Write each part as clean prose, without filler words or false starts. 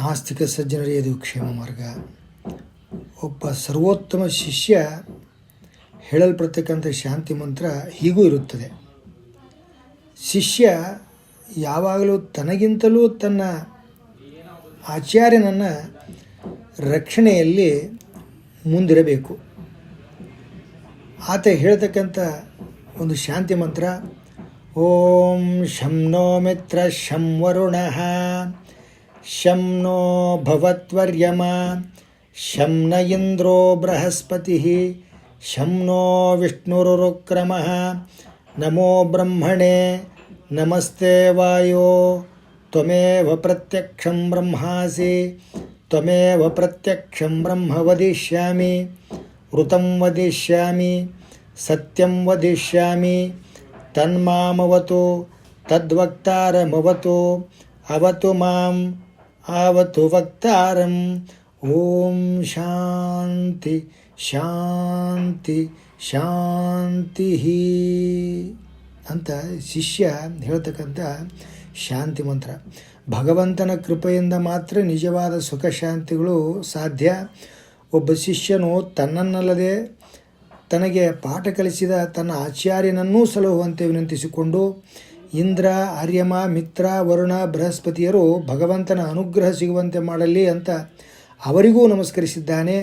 ಆಸ್ತಿಕ ಸಜ್ಜನರೇ, ಇದು ಕ್ಷೇಮ ಮಾರ್ಗ. ಒಬ್ಬ ಸರ್ವೋತ್ತಮ ಶಿಷ್ಯ ಹೇಳಲ್ಪಡ್ತಕ್ಕಂಥ ಶಾಂತಿ ಮಂತ್ರ ಹೀಗೂ ಇರುತ್ತದೆ. ಶಿಷ್ಯ ಯಾವಾಗಲೂ ತನಗಿಂತಲೂ ತನ್ನ ಆಚಾರ್ಯನನ್ನ ರಕ್ಷಣೆಯಲ್ಲಿ ಮುಂದಿರಬೇಕು. ಆತ ಹೇಳ್ತಕ್ಕಂಥ ಒಂದು ಶಾಂತಿ ಮಂತ್ರ: ಓಂ ಶಂ ನೋ ಮಿತ್ರ ಶಂ ವರುಣಃ ಶಂ ನೋ ಭವತ್ವರ್ಯಮ ಶಂ ನ ಇಂದ್ರೋ ಬೃಹಸ್ಪತಿ ಶಂ ನೋ ವಿಷ್ಣುರುಕ್ರಮಃ ನಮೋ ಬ್ರಹ್ಮಣೇ ನಮಸ್ತೆ ವಾಯೋ ತ್ವಮೇವ ಪ್ರತ್ಯಕ್ಷಂ ಬ್ರಹ್ಮಾಸಿ ತ್ವಮೇವ ಪ್ರತ್ಯಕ್ಷಂ ಬ್ರಹ್ಮ ವದಿಷ್ಯಾಮಿ ಋತಂ ವದಿಷ್ಯಾಮಿ ಸತ್ಯಂ ವದಿಷ್ಯಾಮಿ ತನ್ಮಾಮವತು ತದ್ವಕ್ತಾರಮವತು ಅವತು ಮಾಂ ಆವತು ವಕ್ತಾರಂ. ಓಂ ಶಾಂತಿ ಶಾಂತಿ ಶಾಂತಿ ಅಂತ ಶಿಷ್ಯ ಹೇಳ್ತಕ್ಕಂಥ ಶಾಂತಿ ಮಂತ್ರ. ಭಗವಂತನ ಕೃಪೆಯಿಂದ ಮಾತ್ರ ನಿಜವಾದ ಸುಖ ಶಾಂತಿಗಳು ಸಾಧ್ಯ. ಒಬ್ಬ ಶಿಷ್ಯನು ತನ್ನನ್ನಲ್ಲದೆ ತನಗೆ ಪಾಠ ಕಲಿಸಿದ ತನ್ನ ಆಚಾರ್ಯನನ್ನೂ ಸಲಹುವಂತೆ ವಿನಂತಿಸಿಕೊಂಡು ಇಂದ್ರ, ಆರ್ಯಮ, ಮಿತ್ರ, ವರುಣ, ಬೃಹಸ್ಪತಿಯರು ಭಗವಂತನ ಅನುಗ್ರಹ ಸಿಗುವಂತೆ ಮಾಡಲಿ ಅಂತ ಅವರಿಗೂ ನಮಸ್ಕರಿಸಿದ್ದಾನೆ.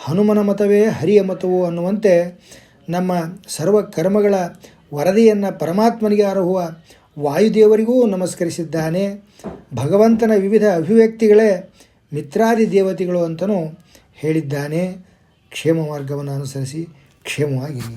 ಹನುಮನ ಮತವೇ ಹರಿಯ ಮತವು ಅನ್ನುವಂತೆ ನಮ್ಮ ಸರ್ವ ಕರ್ಮಗಳ ವರದಿಯನ್ನು ಪರಮಾತ್ಮನಿಗೆ ಅರ್ಹುವ ವಾಯುದೇವರಿಗೂ ನಮಸ್ಕರಿಸಿದ್ದಾನೆ. ಭಗವಂತನ ವಿವಿಧ ಅಭಿವ್ಯಕ್ತಿಗಳೇ ಮಿತ್ರಾದಿ ದೇವತೆಗಳು ಅಂತಲೂ ಹೇಳಿದ್ದಾನೆ. ಕ್ಷೇಮ ಮಾರ್ಗವನ್ನು ಅನುಸರಿಸಿ ಕ್ಷೇಮವಾಗಿರಿ.